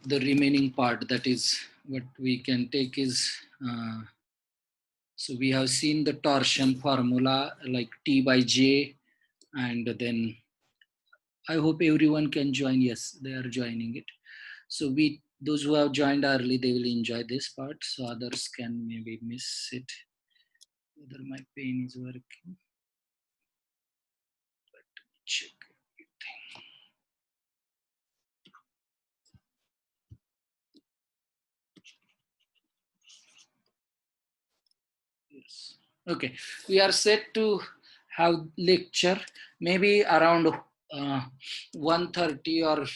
the remaining part, that is what we can take is, so we have seen the torsion formula like T by J, and then I hope everyone can join. Yes, they are joining it. So those who have joined early, they will enjoy this part. So others can maybe miss it. Whether my pen is working. Let me check everything. Yes. Okay. We are set to have lecture maybe around 1:30 or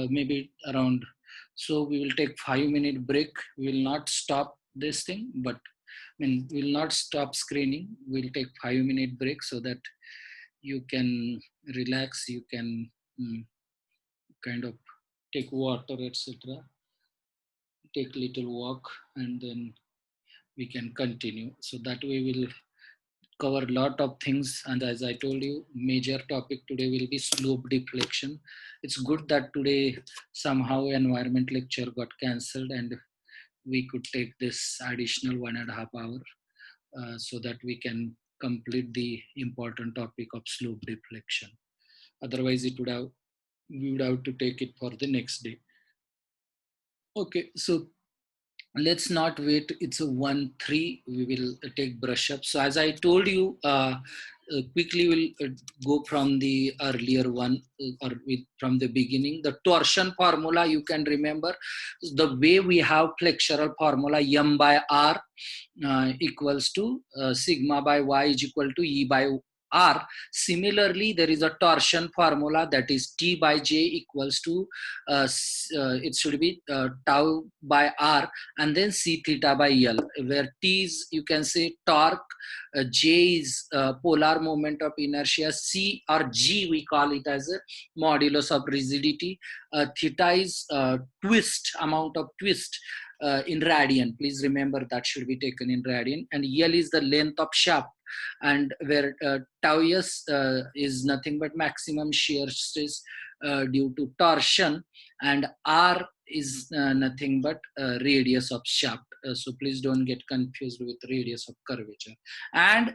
maybe around. So we will take 5-minute break. We will not stop this thing, but we will not stop screening. We'll take 5-minute break so that you can relax. You can kind of take water, etc. Take little walk, and then we can continue. So that way we'll cover a lot of things, and as I told you, major topic today will be slope deflection. It's good that today somehow environment lecture got cancelled and we could take this additional 1.5 hour so that we can complete the important topic of slope deflection. Otherwise we would have to take it for the next day. Okay, so let's not wait. It's a 1-3. We will take brush up. So as I told you, quickly we'll go from the earlier one or from the beginning. The torsion formula, you can remember the way we have flexural formula, m by r equals to sigma by y is equal to e by r. Similarly, there is a torsion formula, that is T by J equals to it should be tau by r, and then c theta by L, where T is, you can say, torque, J is polar moment of inertia, C or G we call it as a modulus of rigidity, theta is twist, amount of twist in radian. Please remember that should be taken in radian, and L is the length of shaft, and where tau s is nothing but maximum shear stress due to torsion, and r is nothing but radius of shaft. So please don't get confused with radius of curvature. And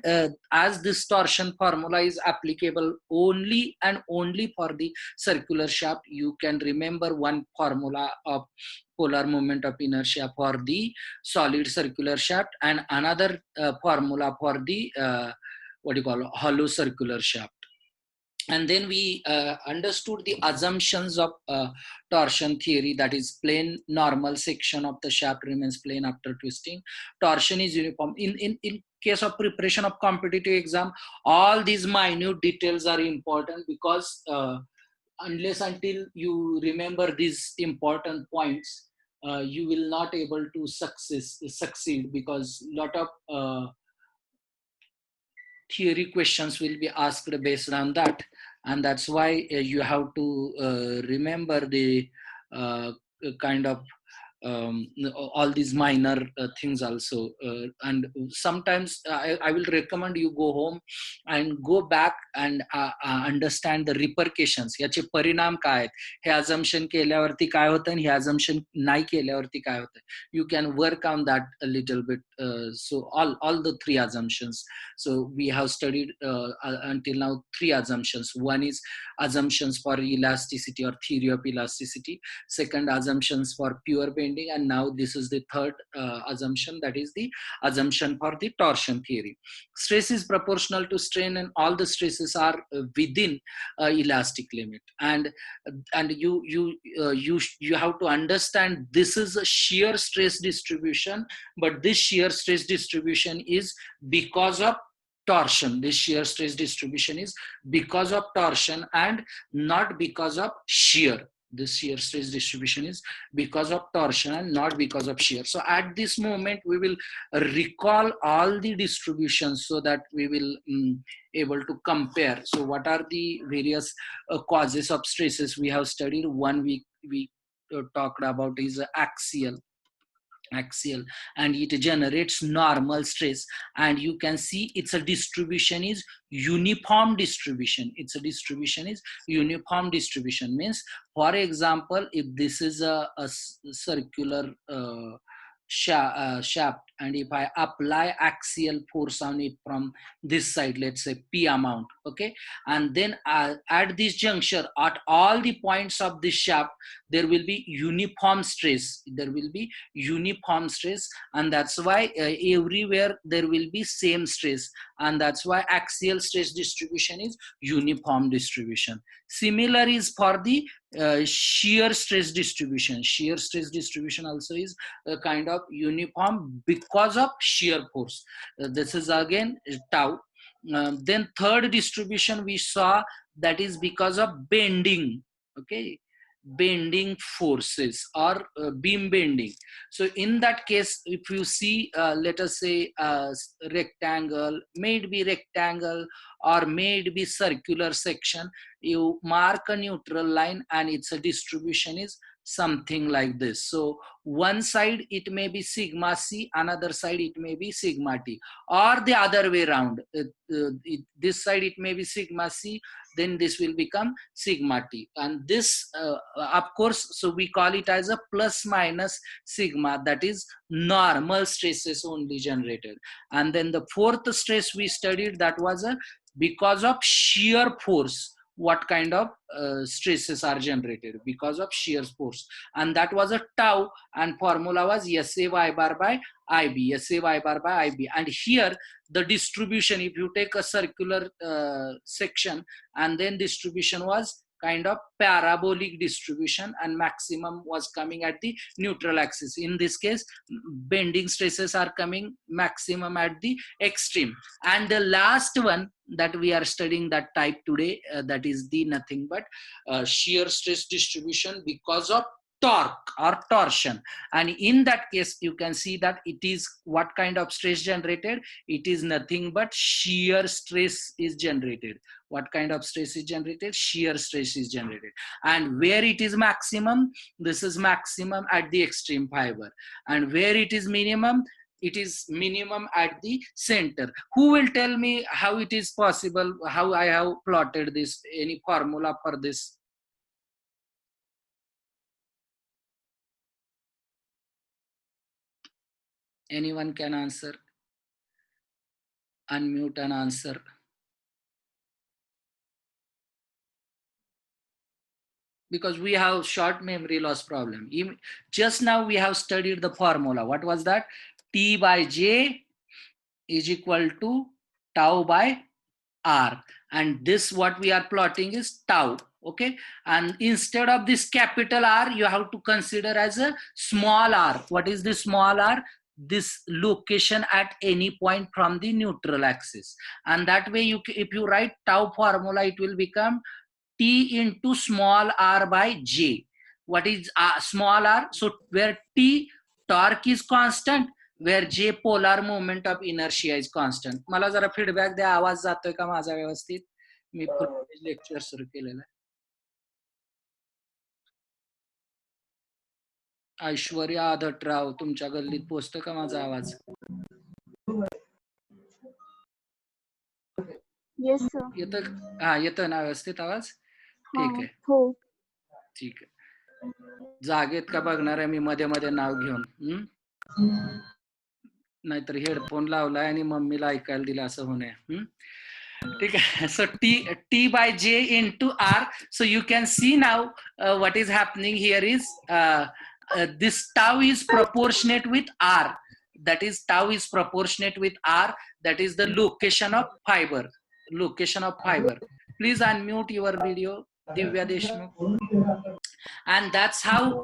as this torsion formula is applicable only and only for the circular shaft, you can remember one formula of polar moment of inertia for the solid circular shaft, and another formula for the what do you call hollow circular shaft. And then we understood the assumptions of torsion theory, that is plane normal section of the shaft remains plane after twisting, torsion is uniform. In case of preparation of competitive exam, all these minute details are important, because unless until you remember these important points, you will not able to succeed, because lot of theory questions will be asked based on that, and that's why you have to remember the kind of all these minor things also, and sometimes I will recommend you go home and go back and understand the repercussions, याचे परिणाम काय आहेत, हे assumption केल्यावरती काय होतं आणि हे assumption नाही केल्यावरती काय होतं. You can work on that a little bit. So all the three assumptions. So we have studied until now 3 assumptions. One is assumptions for elasticity or theory of elasticity. Second, assumptions for pure bending, and now this is the third assumption, that is the assumption for the torsion theory. Stress is proportional to strain, and all the stresses are within elastic limit. And you have to understand this is a shear stress distribution, but this shear stress distribution is because of torsion. This shear stress distribution is because of torsion and not because of shear. This shear stress distribution is because of torsion and not because of shear. So at this moment we will recall all the distributions so that we will able to compare. So what are the various causes of stresses we have studied? One we talked about is axial, axial, and it generates normal stress. And you can see it's a distribution is uniform distribution. It's a distribution is uniform distribution means, for example, if this is a circular shaft, and if I apply axial force on it from this side, let's say P amount, okay, and then at this juncture, at all the points of this shaft, there will be uniform stress. There will be uniform stress, and that's why everywhere there will be same stress, and that's why axial stress distribution is uniform distribution. Similar is for the shear stress distribution. Shear stress distribution also is a kind of uniform because of shear force. This is again tau. Then third distribution we saw, that is because of bending, okay, bending forces or beam bending. So in that case, if you see, let us say rectangle, may it be rectangle or may it be circular section, you mark a neutral line and its a distribution is something like this. So one side it may be sigma c, another side it may be sigma t, or the other way around. This side it may be sigma c, then this will become sigma t, and this of course, so we call it as a plus minus sigma, that is normal stresses only generated. And then the fourth stress we studied, that was a because of shear force, what kind of stresses are generated because of shear force, and that was a tau, and formula was SA y bar by IB, SA y bar by IB. And here the distribution, if you take a circular section, and then distribution was kind of parabolic distribution, and maximum was coming at the neutral axis. In this case, bending stresses are coming maximum at the extreme. And the last one that we are studying that type today, that is the nothing but shear stress distribution because of torque or torsion. And in that case, you can see that it is what kind of stress generated? It is nothing but shear stress is generated. What kind of stress is generated? Shear stress is generated. And where it is maximum, this is maximum at the extreme fiber, and where it is minimum, it is minimum at the center. Who will tell me how it is possible, how I have plotted this, any formula for this? Anyone can answer? Unmute and answer. Because we have short memory loss problem. Just now we have studied the formula. What was that? T by J is equal to tau by R. And this what we are plotting is tau. Okay. And instead of this capital R, you have to consider as a small r. What is the small r? This location at any point from the neutral axis. And that way, if you write tau formula, it will become T into small r by J. What is small r? So where T torque is constant, where J polar moment of inertia is constant. मला जरा feedback द्या, आवाज जातोय का माझा व्यवस्थित? मी lecture सुरू केलेलं आहे. ऐश्वर्या आदटराव, तुमच्या गल्लीत पोहोचतो का माझा आवाज? Yes sir. येतं? हा, येतं ना व्यवस्थित आवाज? ठीक आहे. हो. ठीक आहे. जागेत का बघणार आहे मी मध्ये मध्ये नाव घेऊन? नाहीतर हेडफोन लावलाय आणि मम्मीला ऐकायला दिला असं होणे. ठीक आहे. So T by J into R. So you can see now what is happening here is this tau is proportionate with R. That is, tau is proportionate with R. That is the location of fiber. Location of fiber. Please unmute your video, Divya Deshmukh. And that's how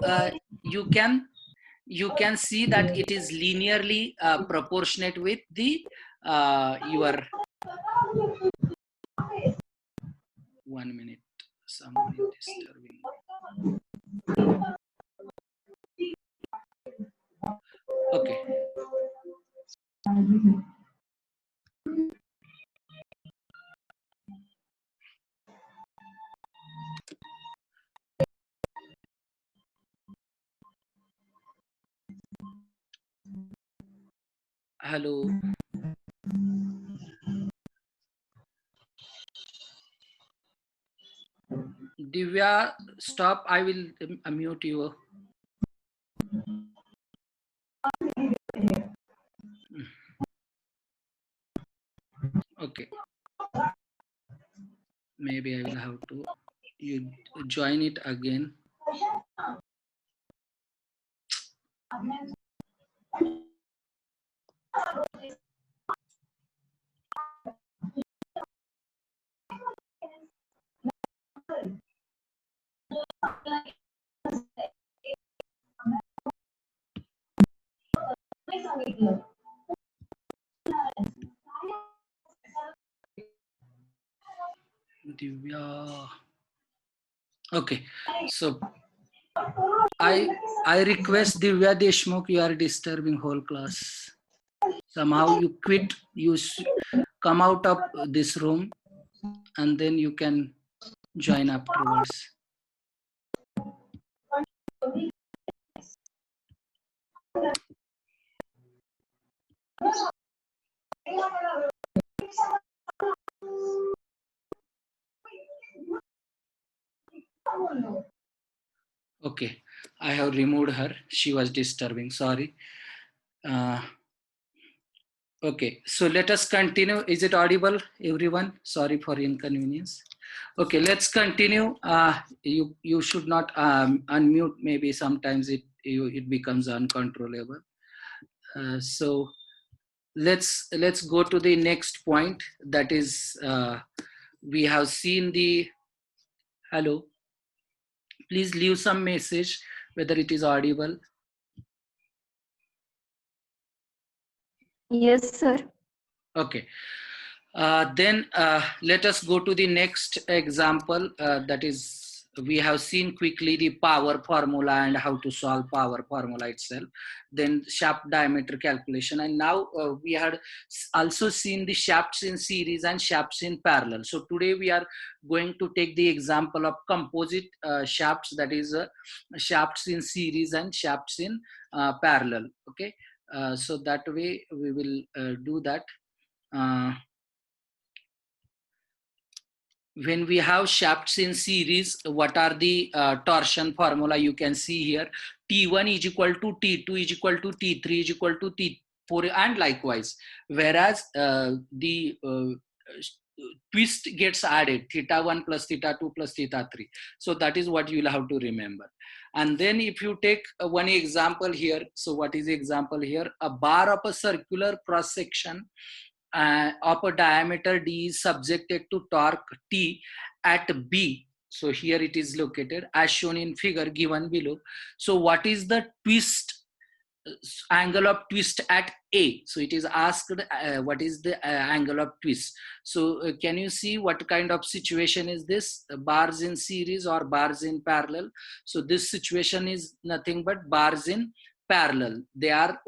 you can see that it is linearly proportionate with the your 1 minute, someone is disturbing. Okay. Hello. Divya, stop. I will mute you. Okay. Maybe I will have to you join it again. Divya. Okay. So I request Divya Deshmukh, you are disturbing whole class. Somehow you quit, you come out of this room and then you can join afterwards. Okay, I have removed her. She was disturbing. Sorry. Okay, so let us continue. Is it audible, everyone? Sorry for inconvenience. Okay, let's continue. You should not unmute. Maybe sometimes it becomes uncontrollable. So let's go to the next point. That is, we have seen the hello. Please leave some message whether it is audible. Yes, sir. Okay. Then let us go to the next example. That is, we have seen quickly the power formula and how to solve power formula itself. Then shaft diameter calculation. And now we had also seen the shafts in series and shafts in parallel. So today we are going to take the example of composite shafts, that is shafts in series and shafts in parallel. Okay. So that way we will do that. When we have shafts in series, what are the torsion formula? You can see here, T1 is equal to T2 is equal to T3 is equal to T4 and likewise. Whereas the twist gets added, theta 1 plus theta 2 plus theta 3. So that is what you will have to remember. And then if you take one example here, so what is the example here? A bar of a circular cross section of a diameter d is subjected to torque T at B. So here it is located as shown in figure given below. So what is the twist, angle of twist at A? So it is asked what is the angle of twist. So can you see what kind of situation is this? Bars in series or bars in parallel? So this situation is nothing but bars in parallel. They are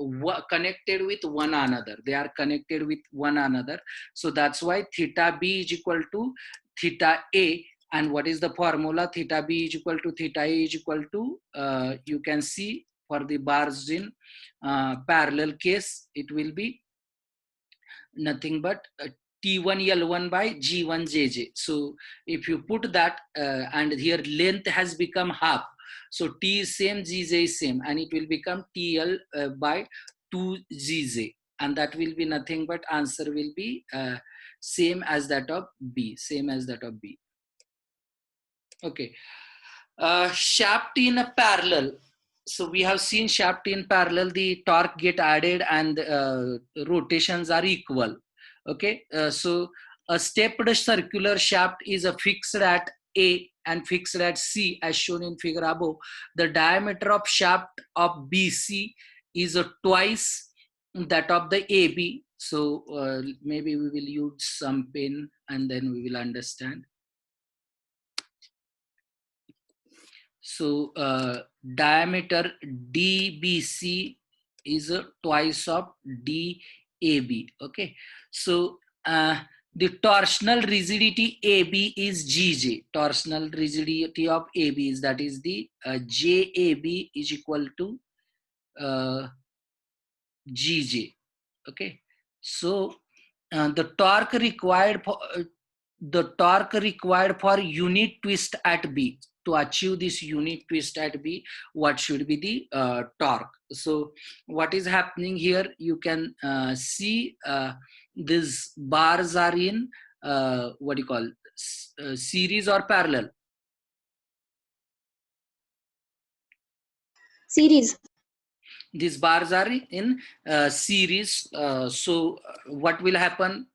connected with one another. They are connected with one another. So that's why theta B is equal to theta A. And what is the formula? Theta B is equal to theta A is equal to, you can see for the bars in parallel case, it will be nothing but T1 L1 by G1 JJ. So if you put that and here length has become half. So T is same, GJ is same, and it will become TL by 2 GJ. And that will be nothing but answer will be same as that of B, same as that of B. Okay. Shaft in a parallel. So we have seen shaft in parallel, the torque get added and rotations are equal. Okay, so a stepped circular shaft is fixed at A and fixed at C as shown in figure above. The diameter of shaft of BC is twice that of the AB. So maybe we will use some pen and then we will understand. So diameter DBC is twice of DAB. Okay. So the torsional rigidity AB is GJ. Torsional rigidity of AB is, that is the JAB is equal to GJ. Okay, so the torque required for unit twist at B, to achieve this unit twist at B, what should be the torque? So what is happening here? You can see these bars are in what do you call series or parallel? Series. These bars are in series. So what will happen?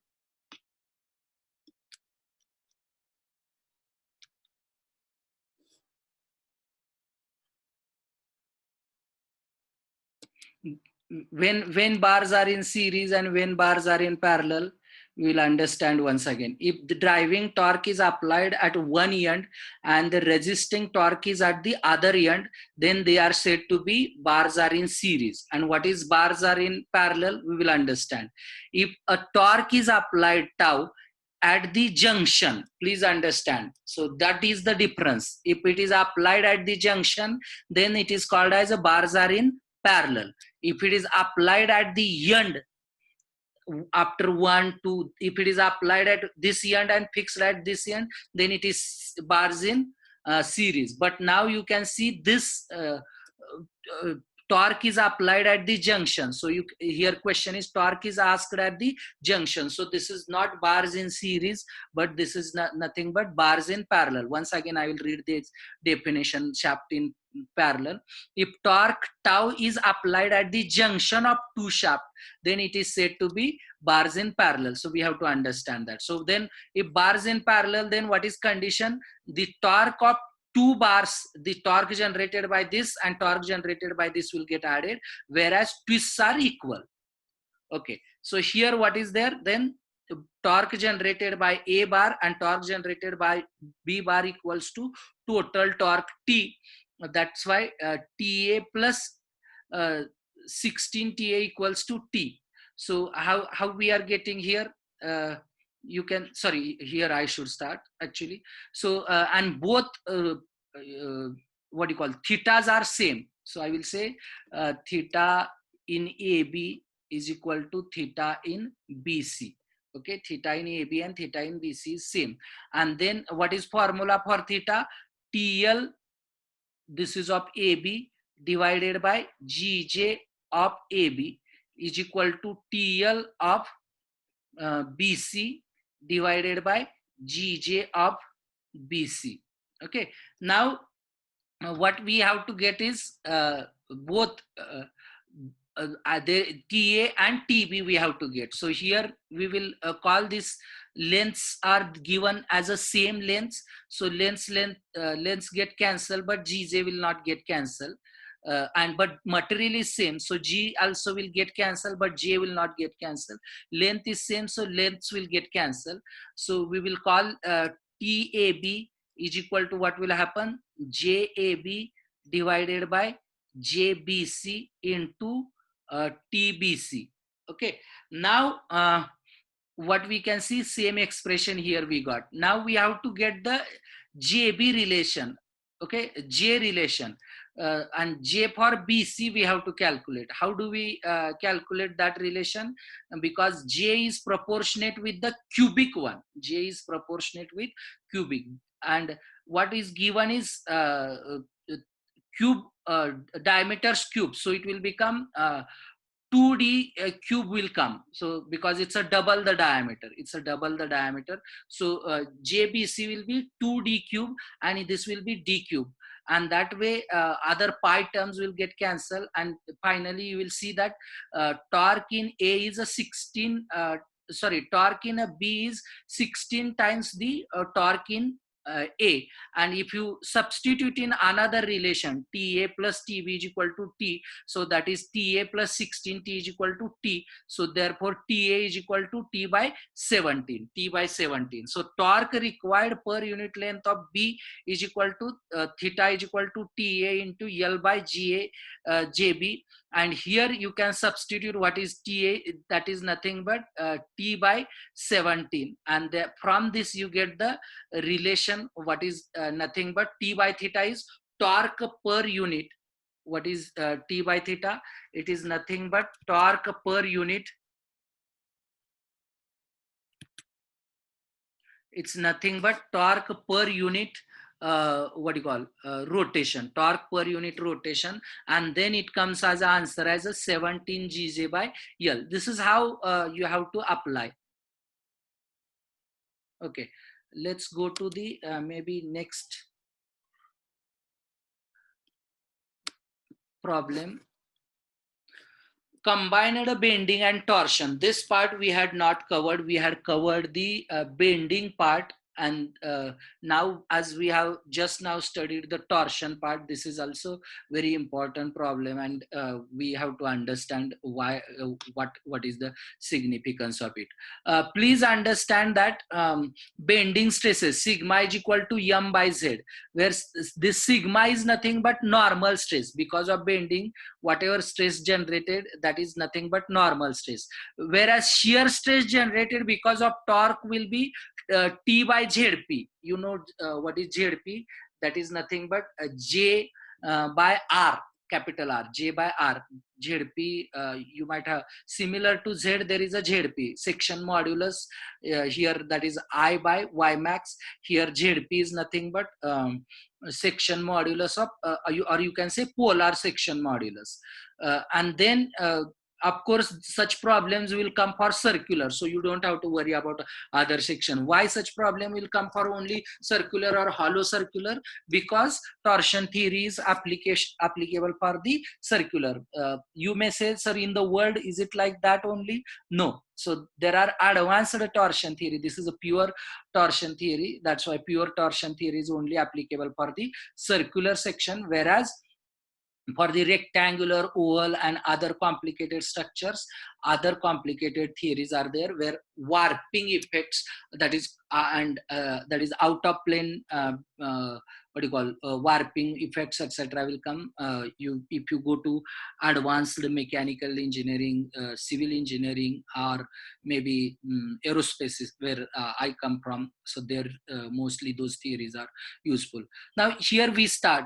When bars are in series and when bars are in parallel, we will understand once again. If the driving torque is applied at one end and the resisting torque is at the other end, then they are said to be bars are in series. And what is bars are in parallel, we will understand. If a torque is applied tau at the junction, please understand, so that is the difference. If it is applied at the junction, then it is called as a bars are in parallel. If it is applied at the end, after 1 2, if it is applied at this end and fixed at this end, then it is bars in series. But now you can see this uh, torque is applied at the junction. So you here question is torque is asked at the junction. So this is not bars in series, but this is nothing but bars in parallel. Once again, I will read this definition shaft in parallel. If torque tau is applied at the junction of two shaft, then it is said to be bars in parallel. So we have to understand that. So then if bars in parallel, then what is condition? The torque of two bars, the torque generated by this and torque generated by this will get added, whereas twists are equal. Okay, so here what is there? Then torque generated by A bar and torque generated by B bar equals to total torque T. That's why TA plus 16 TA equals to T. So how we are getting here? You can, sorry, here I should start actually. So and both what do you call, thetas are same. So I will say theta in AB is equal to theta in BC. Okay, theta in AB and theta in BC is same. And then what is formula for theta? TL, this is of AB, divided by GJ of AB is equal to TL of BC divided by GJ of BC. Okay, now what we have to get is both the TA and TB we have to get. So here we will call this lengths are given as a same lengths. So lengths get cancelled, but GJ will not get cancelled. And but material is same, so G also will get cancelled, but J will not get cancelled. Length is same, so lengths will get cancelled. So we will call TAB is equal to what will happen? JAB divided by JBC into TBC. Okay, now what we can see, same expression here we got. Now we have to get the JB relation. Okay, J relation. And J for BC we have to calculate. How do we calculate that relation? Because J is proportionate with the cubic one. J is proportionate with cubic. And what is given is cube diameters cube. So it will become 2D cube will come. So because it's a double the diameter, it's a double the diameter. So JBC will be 2D cube and this will be D cube. And that way other pi terms will get cancelled. And finally you will see that torque in A is a 16, torque in a B is 16 times the torque in A. And if you substitute in another relation, TA plus TB is equal to T, so that is TA plus 16 T is equal to T, so therefore TA is equal to T by 17, T by 17. So torque required per unit length of B is equal to theta is equal to TA into L by GA JB. And here you can substitute what is TA, that is nothing but T by 17, and from this you get the relation, what is nothing but T by theta is torque per unit. What is T by theta? It is nothing but torque per unit It's nothing but torque per unit what do you call rotation, torque per unit rotation, and then it comes as an answer as a 17 gj by L. This is how you have to apply. Okay, let's go to the maybe next problem. Combined bending and torsion. This part we had not covered. We had covered the bending part, and now as we have just now studied the torsion part, this is also very important problem, and we have to understand why what is the significance of it. Please understand that bending stresses sigma is equal to m by z, where this sigma is nothing but normal stress. Because of bending, whatever stress generated, that is nothing but normal stress, whereas shear stress generated because of torque will be T by ZP. You know what is ZP? That is nothing but J by R, capital R, J by R. ZP, you might have similar to Z, there is a ZP, section modulus here, that is I by Y max. Here ZP is nothing but section modulus of or you can say polar section modulus, and then of course such problems will come for circular, so you don't have to worry about other section. Why such problem will come for only circular or hollow circular? Because torsion theory is applicable for the circular. You may say, sir, in the world is it like that only? No. So there are advanced torsion theory. This is a pure torsion theory. That's why pure torsion theory is only applicable for the circular section, whereas for the rectangular, oval, and other complicated structures, other complicated theories are there, where warping effects, that is that is out of plane what do you call warping effects, etc., will come. You if you go to advanced mechanical engineering, civil engineering, or maybe aerospace, where I come from, so there mostly those theories are useful. Now here we start.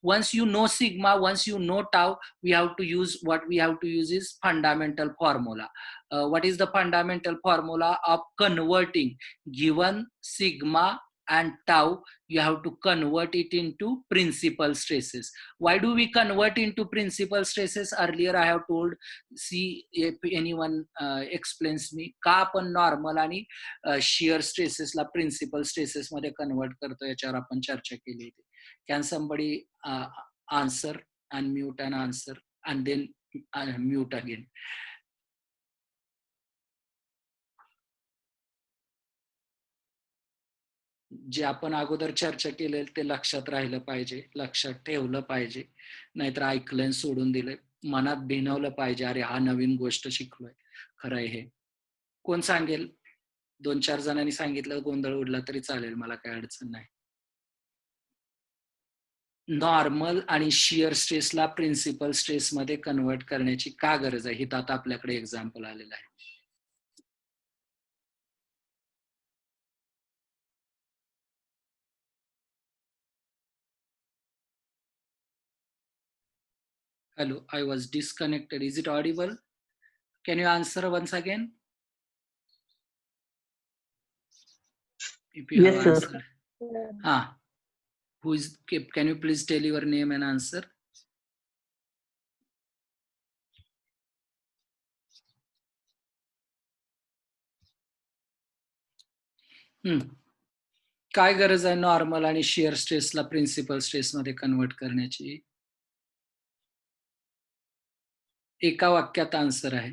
Once you know sigma, once you know tau, we have to use, what we have to use is fundamental formula. What is the fundamental formula of converting given sigma and tau? You have to convert it into principal stresses. Why do we convert into principal stresses? Earlier I have told, see if anyone explains me, का आपण normal आणि shear stresses ला principal stresses मध्ये convert करतो, याच्यावर आपण चर्चा केली होती. Can somebody answer, unmute and answer, and then mute again? जे आपण अगोदर चर्चा केलेलं ते लक्षात राहिलं पाहिजे, लक्षात ठेवलं पाहिजे, नाहीतर ऐकलं सोडून दिलं, मनात भिनवलं पाहिजे, अरे हा नवीन गोष्ट शिकलोय, खरं आहे हे. कोण सांगेल? 2-4 जणांनी सांगितलं, गोंधळ उडला तरी चालेल, मला काही अडचण नाही. नॉर्मल आणि शियर स्ट्रेसला प्रिन्सिपल स्ट्रेस मध्ये कन्वर्ट करण्याची का गरज आहे? हित आता आपल्याकडे एक्झाम्पल आलेलं आहे. Hello, I was disconnected. Is it audible? Can you answer once again? If you yes, have sir. answered. Who is, can you please tell your name and answer? काय गरज आहे नॉर्मल आणि शियर स्ट्रेसला प्रिन्सिपल स्ट्रेस मध्ये convert करण्याची? एका वाक्यात answer आहे.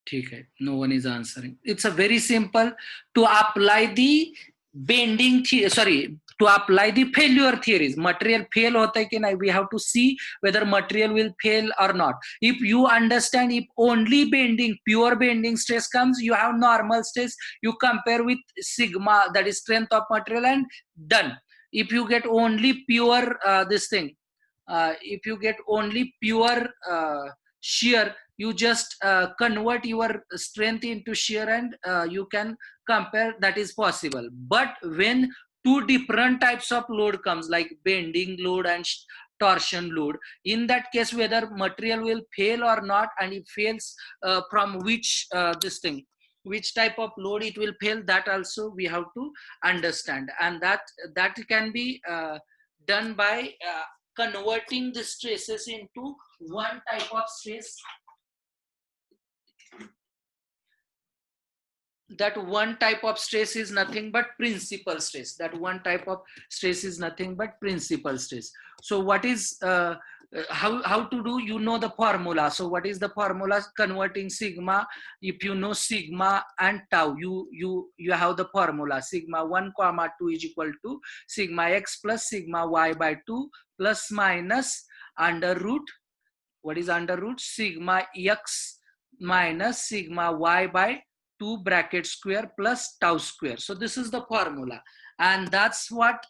ठीक है, no one is answering. It's a very simple to apply the bending to apply the failure theories. Material fail hota hai ki nahi, we have to see whether material will fail or not. If you understand, if only bending, pure bending stress comes, you have normal stress, you compare with sigma, that is strength of material, and done. If you get only pure this thing, if you get only pure shear, you just convert your strength into shear, and you can compare. That is possible. But when two different types of load comes, like bending load and torsion load. In that case, whether material will fail or not, and it fails from which which type of load it will fail, that also we have to understand. And that can be done by converting the stresses into one type of stress. That one type of stress is nothing but principal stress. That one type of stress is nothing but principal stress. So what is how to do, you know the formula. So what is the formula? Converting sigma, if you know sigma and tau, you have the formula. Sigma 1 comma 2 is equal to sigma x plus sigma y by 2 plus minus under root, what is under root, sigma x minus sigma y by 2 bracket square plus tau square. So this is the formula, and that's what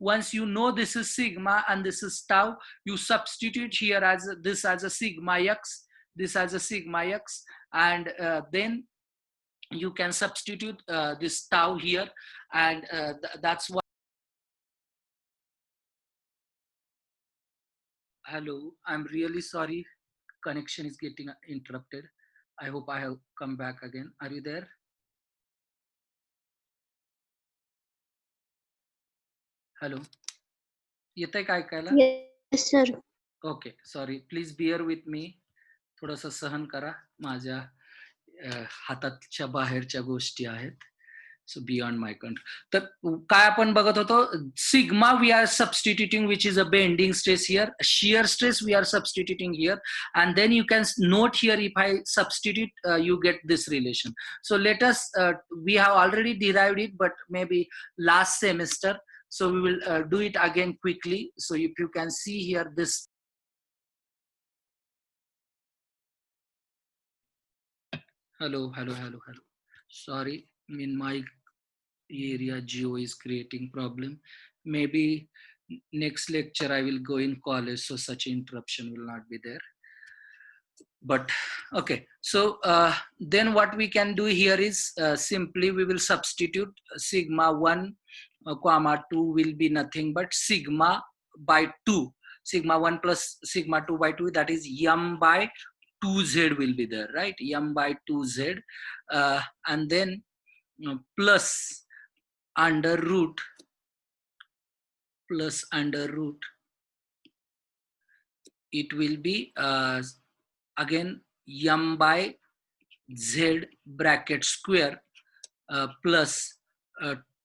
once you know this is sigma and this is tau, you substitute here as this as a sigma x, this as a sigma x, and then you can substitute this tau here, and that's what. Hello, I'm really sorry, connection is getting interrupted. I hope I have come back again. Are you there? Hello. येतंय का ऐकायला? Yes, sir. Okay, sorry, please bear with me. थोडंसं सहन करा, माझ्या हाताच्या बाहेरच्या गोष्टी आहेत. So beyond my control. तर काय आपण बघत होतो, sigma we are substituting which is a bending stress here, shear stress we are substituting here, and then you can note here, if I substitute you get this relation. So let us we have already derived it, but maybe last semester, so we will do it again quickly. So if you can see here this, hello, sorry, in my area geo is creating problem. Maybe next lecture I will go in college, so such interruption will not be there. But okay, so then what we can do here is simply we will substitute sigma 1 comma 2 will be nothing but sigma by 2, sigma 1 plus sigma 2 by 2, that is m by 2z will be there, right? M by 2z, and then plus under root, it will be again m by z bracket square plus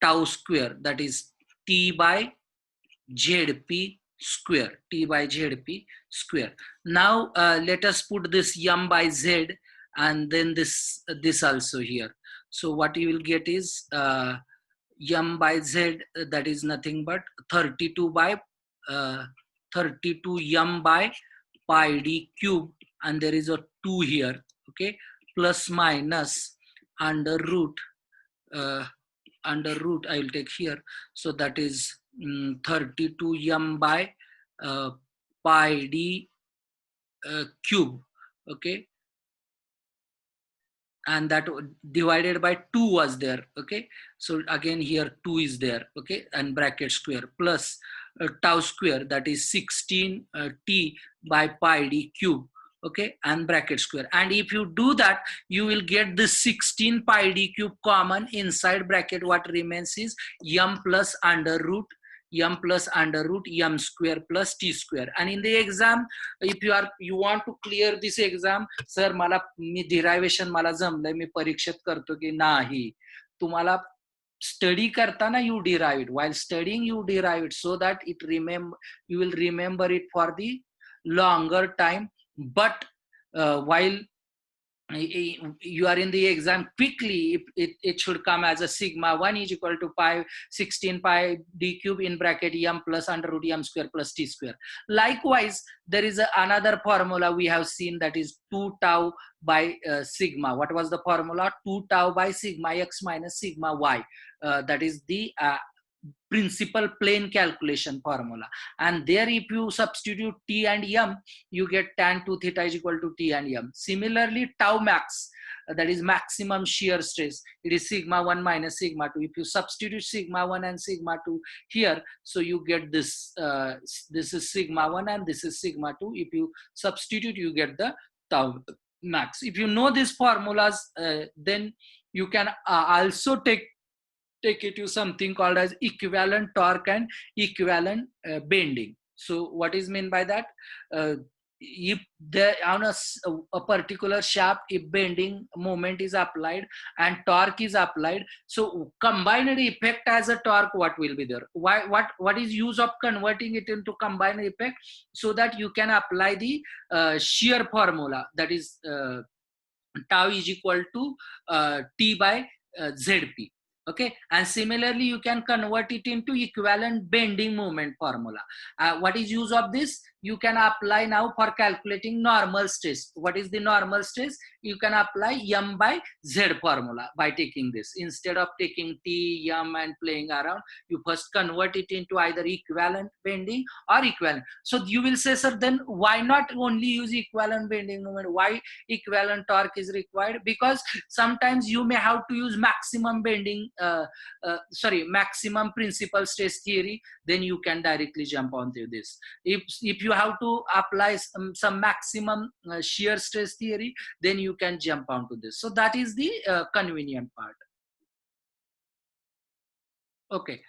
tau square, that is t by zp square, Now let us put this m by z and then this also here. So what you will get is m by z, that is nothing but 32 by 32 m by pi d cube, and there is a 2 here, okay, plus minus under root I will take here, so that is 32 m by pi d cube, okay, and that divided by 2 was there, okay, so again here 2 is there, okay, and bracket square plus tau square, that is 16 t by pi d cube, okay, and bracket square. And if you do that, you will get this 16 pi d cube common inside bracket. What remains is m plus under root m square plus t square. And in the exam, if you want to clear this exam, sir मला मी derivation मला जमलंय, मी परीक्षेत करतो की नाही, तुम्हाला study करताना you derive it, while studying you derive it, so that you will remember it for the longer time. But while you are in the exam, quickly it should come as a sigma 1 is equal to 16 pi d cube in bracket m plus under root m square plus t square. Likewise, there is another formula we have seen, that is 2 tau by sigma. What was the formula? 2 tau by sigma x minus sigma y. That is the principal plane calculation formula, and there if you substitute T and M, you get tan 2 theta is equal to T and M. Similarly, tau max, that is maximum shear stress, it is sigma 1 minus sigma 2. If you substitute sigma 1 and sigma 2 here, so you get this, this is sigma 1 and this is sigma 2. If you substitute, you get the tau max. If you know these formulas, then you can also take it to something called as equivalent torque and equivalent bending. So what is meant by that? If there on a particular shaft, if bending moment is applied and torque is applied, so combined effect as a torque, what will be there? What is use of converting it into combined effect? So that you can apply the shear formula, that is tau is equal to T by ZP. Okay, and similarly you can convert it into equivalent bending moment formula. What is use of this? You can apply now for calculating normal stress. What is the normal stress? You can apply M by Z formula by taking this. Instead of taking T, M and playing around, you first convert it into either equivalent bending or equivalent. So you will say, sir, then why not only use equivalent bending moment? Why equivalent torque is required? Because sometimes you may have to use maximum bending, maximum principal stress theory, then you can directly jump onto this. If you have to apply some maximum shear stress theory, then you can jump onto this. So that is the convenient part. Okay.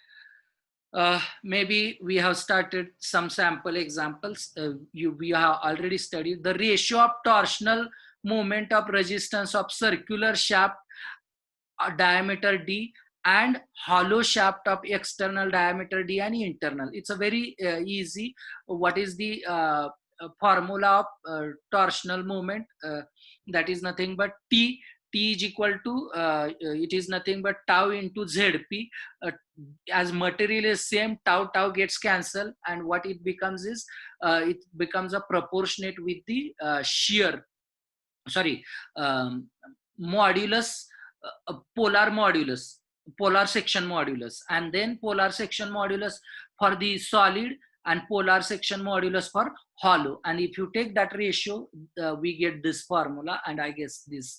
Maybe we have started some sample examples. We have already studied the ratio of torsional moment of resistance of circular shaft diameter D and hollow shaft of external diameter D and internal. It's a very easy. What is the formula of torsional moment? That is nothing but T is equal to, it is nothing but tau into ZP. As material is same, tau gets cancelled, and what it becomes is, it becomes a proportionate with the modulus, polar section modulus, and then polar section modulus for the solid and polar section modulus for hollow. And if you take that ratio, we get this formula, and I guess this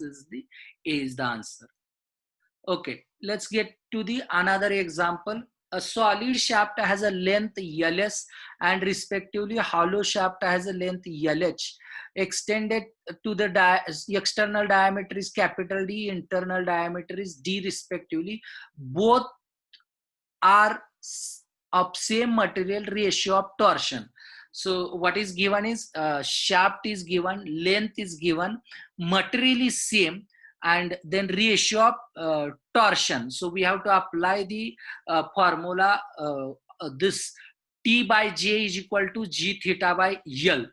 is the answer. Okay, let's get to the another example. A solid shaft has a length LS and respectively hollow shaft has a length LH. Extended to the external diameter is capital D, internal diameter is D respectively. Both are of same material, ratio of torsion. So what is given is shaft is given, length is given, material is same, and then ratio of torsion. So we have to apply the formula, this T by J is equal to G theta by L.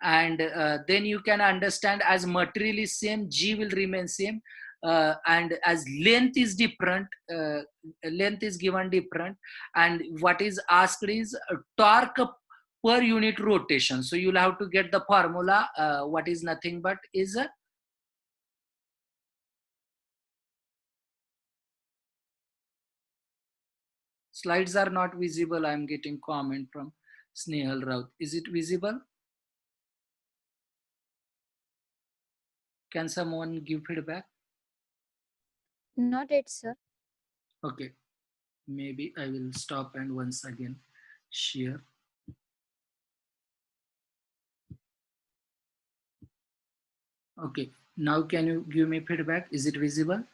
And then you can understand, as material is same, G will remain same, and as length is different, length is given different, and what is asked is torque per unit rotation. So you'll have to get the formula, what is nothing but is slides are not visible. I'm getting comment from Snehal Raut. Is it visible? Can someone give feedback? Not yet, sir. Okay, maybe I will stop and once again share. Okay, now can you give me feedback? Is it visible?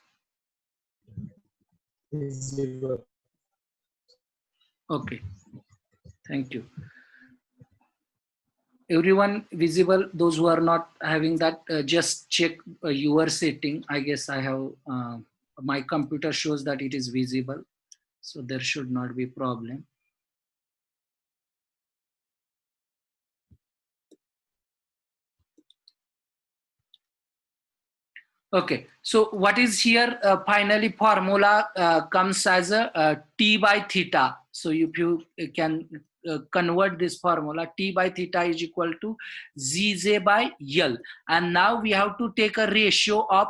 Visible. Okay, thank you. Everyone visible? Those who are not having that, just check your setting. I guess I have, my computer shows that it is visible, so there should not be problem. Okay, so what is here, finally formula comes as a T by theta. So if you can convert this formula. T by theta is equal to Zj by L. And now we have to take a ratio of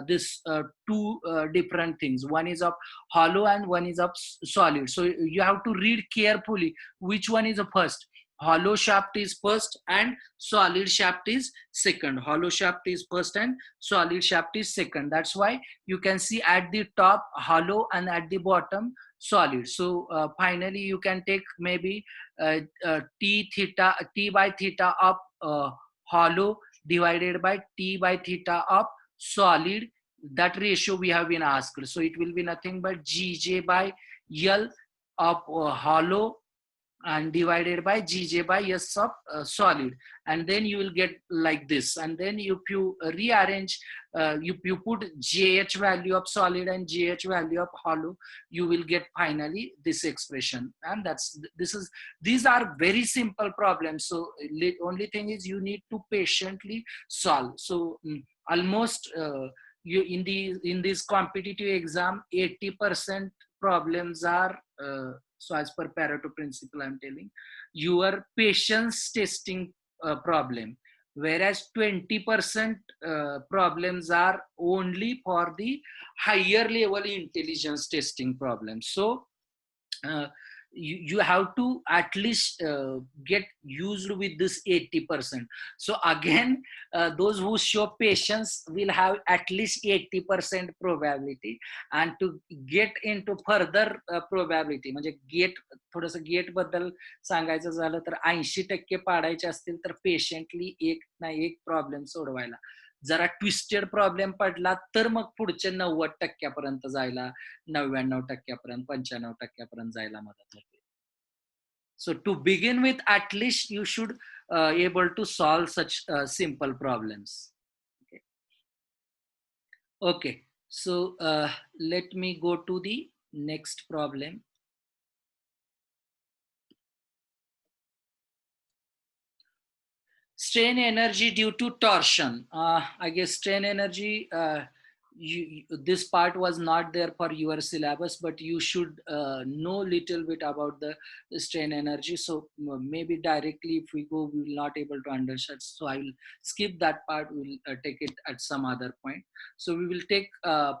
this two different things. One is of hollow and one is of solid. So you have to read carefully which one is the first. Hollow shaft is first and solid shaft is second. Hollow shaft is first and solid shaft is second. That's why you can see at the top hollow and at the bottom solid. So finally you can take maybe T by theta of hollow divided by T by theta of solid. That ratio we have been asked. So it will be nothing but Gj by L of hollow and divided by Gj by S of solid, and then you will get like this. And then if you rearrange, you put JH value of solid and JH value of hollow, you will get finally this expression. And these are very simple problems. So only thing is you need to patiently solve. So almost you in this competitive exam, 80% problems are so as per Pareto principle, I'm telling, your patience testing problem, whereas 20% problems are only for the higher level intelligence testing problems. So you have to at least get used with this 80%. So again, those who show patience will have at least 80% probability, and to get into further probability, म्हणजे gate थोडंसं gate बद्दल सांगायचं झालं तर 80% पाडायचे असतील तर patiently एक ना एक प्रॉब्लेम सोडवायला. जरा ट्विस्टेड प्रॉब्लेम पडला तर मग पुढचे 90% जायला, 99% 95% जायला मदत होते. So to begin with, at least you should able to solve such simple problems. Okay, so let me go to the next problem. Strain energy due to torsion. I guess strain energy, this part was not there for your syllabus, but you should know little bit about the strain energy. So maybe directly if we go, we will not able to understand. So I will skip that part. We'll take it at some other point. So we will take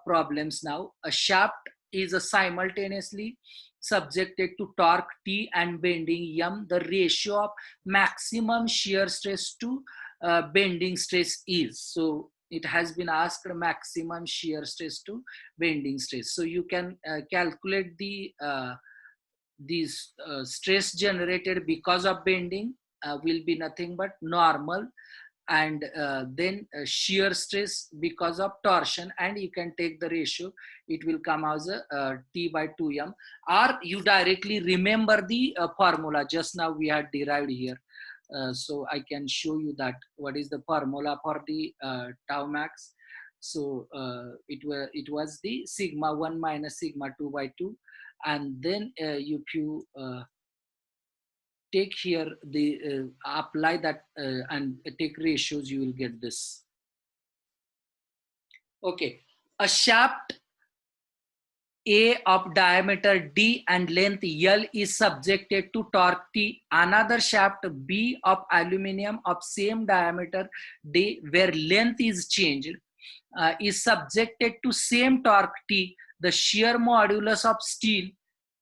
problems now. A shaft is simultaneously subjected to torque T and bending M. The ratio of maximum shear stress to bending stress is. So it has been asked maximum shear stress to bending stress. So you can calculate the stress generated because of bending will be nothing but normal, and then shear stress because of torsion, and you can take the ratio. It will come as a T by 2M, or you directly remember the formula just now we had derived here. So I can show you that what is the formula for the tau max. So it was the sigma 1 minus sigma 2 by 2, and then if you take here the apply that and take ratios, you will get this. Okay, a shaft A of diameter D and length L is subjected to torque T. Another shaft B of aluminum of same diameter D, where length is changed, is subjected to same torque T. The shear modulus of steel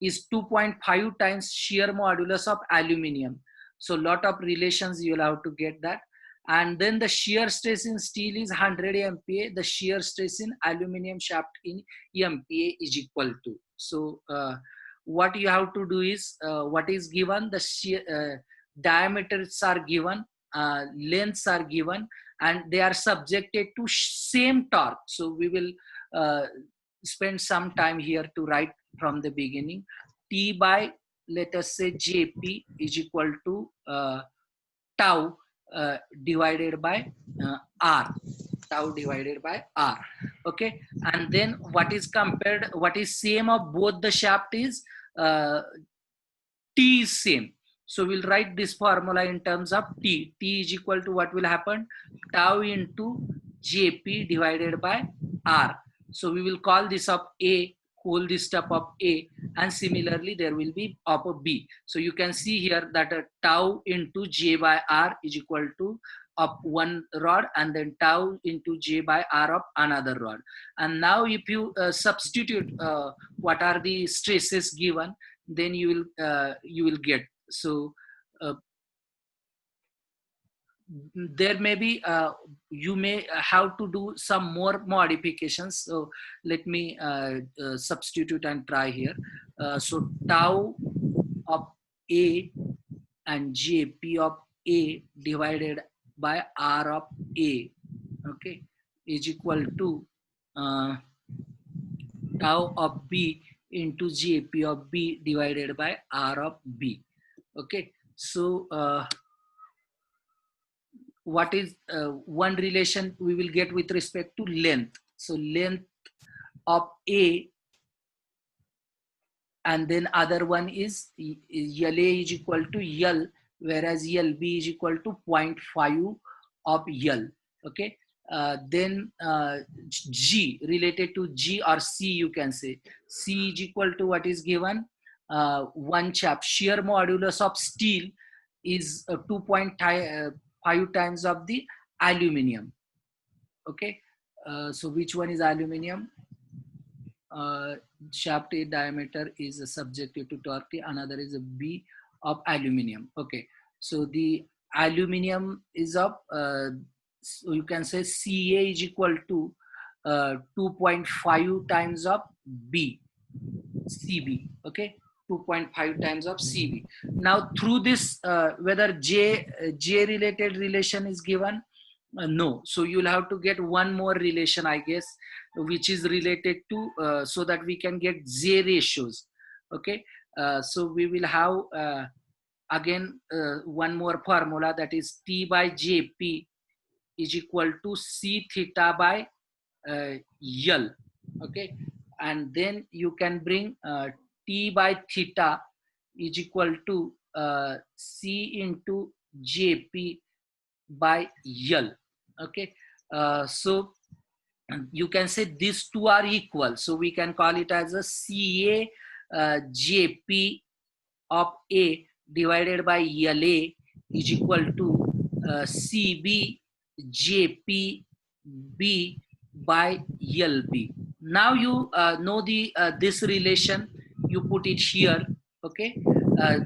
is 2.5 times shear modulus of aluminum. So lot of relations you will have to get that. And then the shear stress in steel is 100 MPa. The shear stress in aluminum shaft in MPa is equal to. So what you have to do is, what is given, the shear diameters are given, lengths are given, and they are subjected to same torque. So we will spend some time here to write from the beginning. T by, let us say, Jp is equal to tau divided by R. Tau divided by R. Okay, and then what is compared, what is same of both the shaft is T is same. So we'll write this formula in terms of T. T is equal to what will happen? Tau into Jp divided by R. So we will call this of A, hold this stuff of A, and similarly there will be of a B. So you can see here that a tau into J by R is equal to of one rod, and then tau into J by R of another rod. And now if you substitute what are the stresses given, then you will get. So there may be you may have to do some more modifications. So let me substitute and try here. So tau of A and J P of A divided by R of A, okay, is equal to tau of B into J P of B divided by R of B. Okay, so what is one relation we will get with respect to length? So length of A, and then other one is LA is equal to L, whereas LB is equal to 0.5 of L. Okay, then G, related to G or C, you can say C is equal to what is given, one chap shear modulus of steel is 2.5 times of the aluminum. Okay, so which one is aluminum? Shaft A diameter is subjective to torque, another is a B of aluminum. Okay, so the aluminum is of so you can say CA is equal to 2.5 times of B, CB. Okay, 2.5 times of CB. Now through this, whether J related relation is given, no. So you'll have to get one more relation, I guess, which is related to so that we can get J ratios. Okay, so we will have again one more formula, that is T by JP is equal to C theta by L. Okay, and then you can bring T by theta is equal to C into JP by L. Okay, so you can say these two are equal, so we can call it as a CA JP of A divided by LA is equal to CB JP B by LB. Now you know the this relation, you put it here. Okay,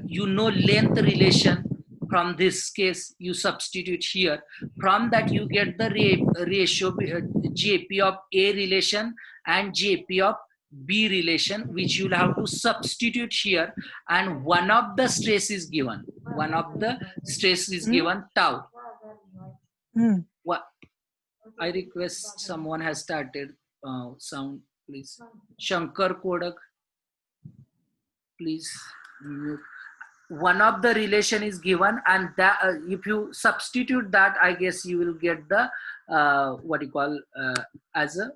you know length relation. From this case you substitute here, from that you get the ratio JP of A relation and JP of B relation, which you'll have to substitute here, and one of the stress is given, given tau. What I request, someone has started sound, please. Shankar Kodak, please mute. One of the relation is given, and that if you substitute that, I guess you will get the what you call as a,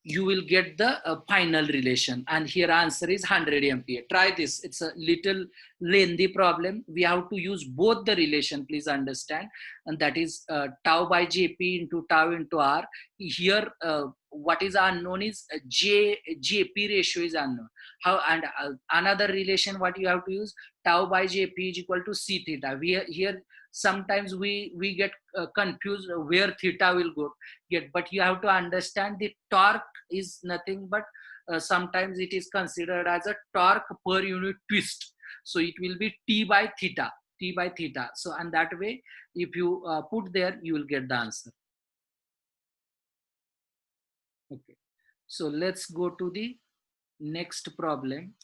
you will get the final relation, and here answer is 100 MPa. Try this, it's a little lengthy problem. We have to use both the relation, please understand, and that is tau by JP into tau into R. Here what is unknown is JP ratio is unknown. How, and another relation what you have to use, tau by JP is equal to C theta. Here sometimes we get confused where theta will go get, but you have to understand the torque is nothing but sometimes it is considered as a torque per unit twist, so it will be T by theta. So and that way if you put there, you will get the answer. Okay, so let's go to the next problem.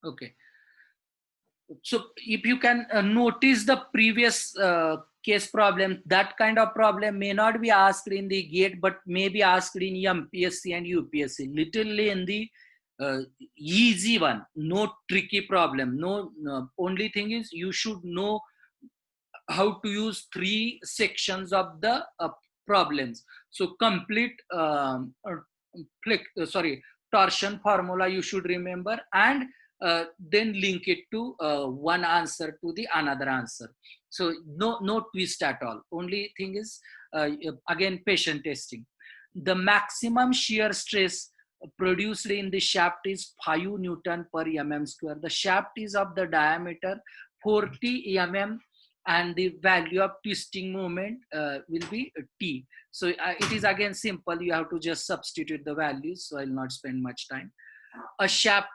Okay, so if you can notice the previous case problem, that kind of problem may not be asked in the GATE, but may be asked in MPSC and UPSC. Little in the easy one, no tricky problem. No, only thing is you should know how to use 3 sections of the problems. So complete torsion formula you should remember, and then link it to one answer to the another answer. So no twist at all. Only thing is again patient testing. the maximum shear stress produced in the shaft is 5 Newton per mm square. The shaft is of the diameter 40 mm and the value of twisting moment will be T. So it is again simple. You have to just substitute the values. So I'll not spend much time. A shaft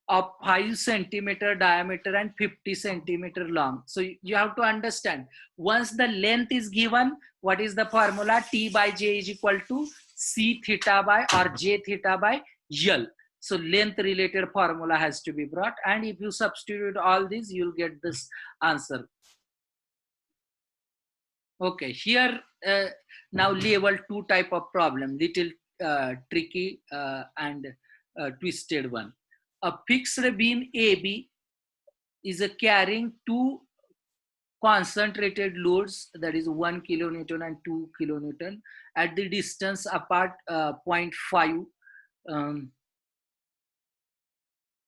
of 5 centimeter diameter and 50 centimeter long. So you have to understand, once the length is given, what is the formula? T by J is equal to C theta by or J theta by L. So length related formula has to be brought, and if you substitute all these, you'll get this answer. Okay, here now level 2 type of problem, little tricky and twisted one. A fixed beam AB is carrying two concentrated loads, that is 1 kilonewton and 2 kilonewton, at the distance apart 0.5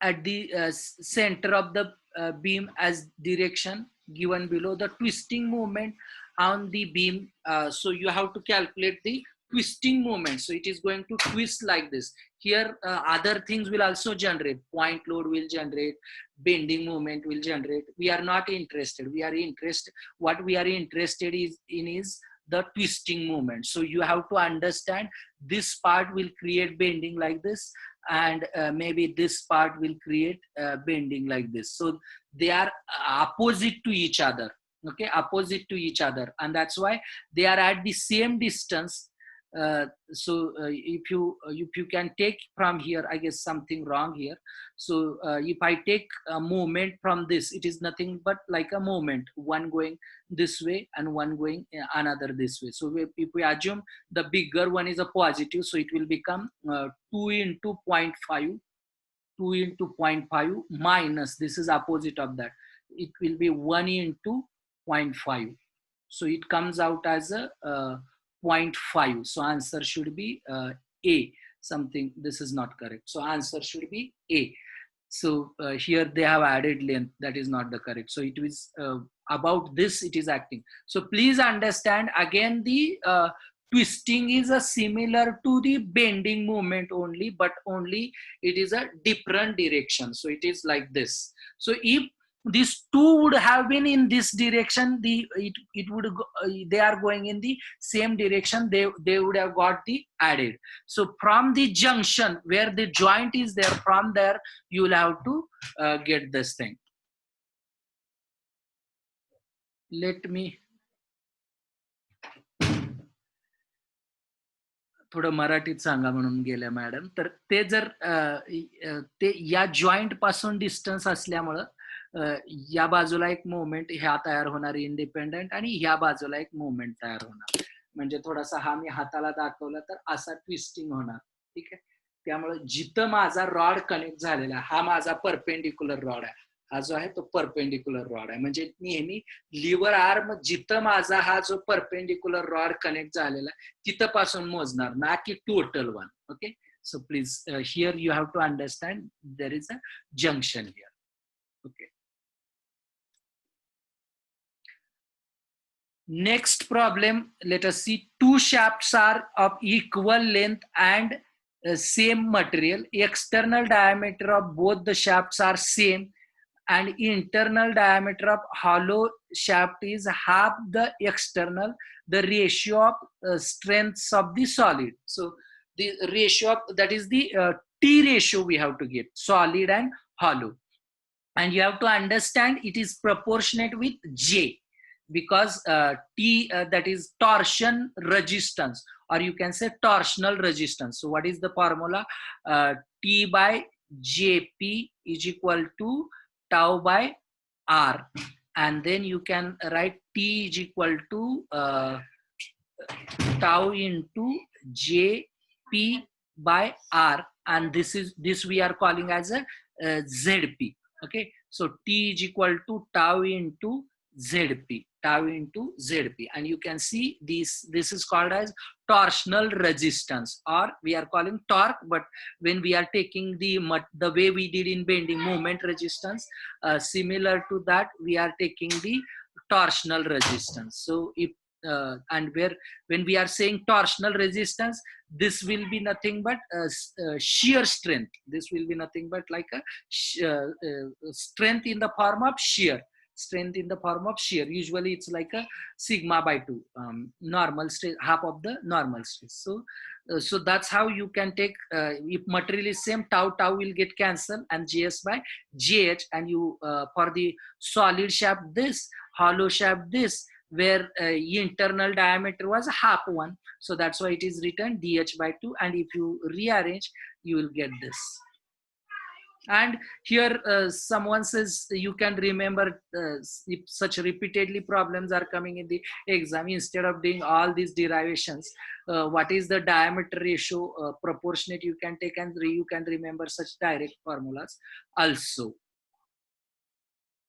at the center of the beam as direction given below. The twisting moment on the beam, so you have to calculate the twisting moment. So it is going to twist like this. Here other things will also generate. Point load will generate, bending moment will generate. We are not interested. What we are interested in is the twisting moment. So you have to understand this part will create bending like this, and maybe this part will create bending like this. So they are opposite to each other. Okay, opposite to each other, and that's why they are at the same distance. If you can take from here, I guess something wrong here. So if I take a moment from this, it is nothing but like a moment, one going this way and one going another this way. So if we assume the bigger one is a positive, so it will become 2 into 0.5, 2 into 0.5 minus, this is opposite of that, it will be 1 into 0.5. So it comes out as a 0.5. So answer should be A. Something, this is not correct. So answer should be A. So here they have added length. That is not the correct. So it is about this it is acting. So please understand again, the twisting is a similar to the bending movement only, but only it is a different direction. So it is like this. So if these two would have been in this direction, it would go, they are going in the same direction, they would have got the added. So from the junction where the joint is there, from there you will have to get this thing. Let me थोडं मराठीत सांगा म्हणून गेल्या madam. तर ते जर ते या joint पासून डिस्टन्स असल्यामुळं या बाजूला एक मोमेंट ह्या तयार होणार इंडिपेंडेंट, आणि ह्या बाजूला एक मोमेंट तयार होणार. म्हणजे थोडासा हा मी हाताला दाखवला तर असा ट्विस्टिंग होणार. ठीक आहे. त्यामुळे जिथं माझा रॉड कनेक्ट झालेला, हा माझा परपेंडिक्युलर रॉड आहे, हा जो आहे तो परपेंडिक्युलर रॉड आहे. म्हणजे नेहमी लिव्हर आर्म जिथं माझा हा जो परपेंडिक्युलर रॉड कनेक्ट झालेला तिथं पासून मोजणार, ना की total one. Okay. So please here you have to understand there is a junction here. Okay. Next problem, let us see. Two shafts are of equal length and same material. External diameter of both the shafts are same, and internal diameter of hollow shaft is half the external. The ratio of strengths of the solid. So the ratio of, that is the T ratio we have to get, solid and hollow. And you have to understand it is proportionate with J, because T that is torsion resistance, or you can say torsional resistance. So what is the formula? T by Jp is equal to tau by R, and then you can write T is equal to tau into Jp by R, and this we are calling as a Zp. Okay, so T is equal to tau into Zp, and you can see this is called as torsional resistance, or we are calling torque, but when we are taking the way we did in bending moment resistance, similar to that we are taking the torsional resistance. So if and where when we are saying torsional resistance, this will be nothing but shear strength. This will be nothing but like a strength in the form of shear. Strength in the form of shear. Usually it's like a sigma by 2, normal stress, half of the normal stress. So that's how you can take, if material is same, tau will get cancelled and JS by JH, and you for the solid shaft this, hollow shaft this, where internal diameter was half 1. So that's why it is written DH by 2, and if you rearrange, you will get this. And here someone says you can remember if such repeatedly problems are coming in the exam, instead of doing all these derivations, what is the diameter ratio proportionate you can take, and you can remember such direct formulas also.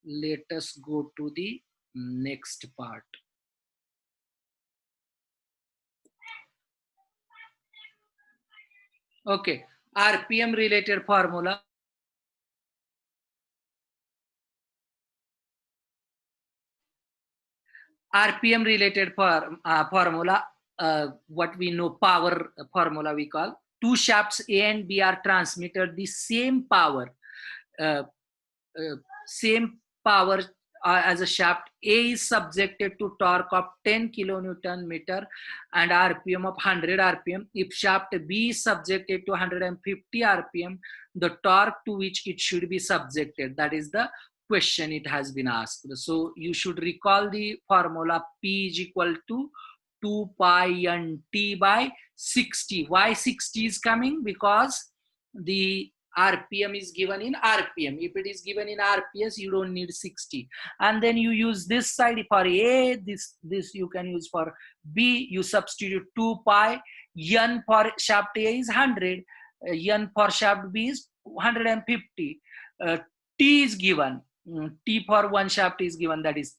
Let us go to the next part. Okay, RPM related formula. RPM related formula, what we know, power formula we call. Two shafts A and B are transmitted the same power, uh, same power as a shaft. A is subjected to torque of 10 kilonewton meter and RPM of 100 RPM. If shaft B is subjected to 150 RPM, the torque to which it should be subjected, that is the question it has been asked. So you should recall the formula. P is equal to 2 pi n t by 60. Why 60 is coming? Because the RPM is given in RPM. If it is given in RPS, you don't need 60. And then you use this side for A, this you can use for B. You substitute 2 pi. N for shaft A is 100. N for shaft B is 150. T is given. T for one shaft is given, that is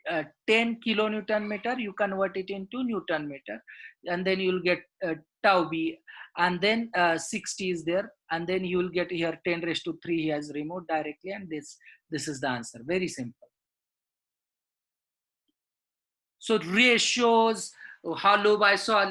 10 kilonewton meter. You convert it into Newton meter, and then you'll get tau B, and then 60 is there, and then you will get here 10 raised to 3 he has removed directly, and this is the answer. Very simple. So ratios, hollow by solid.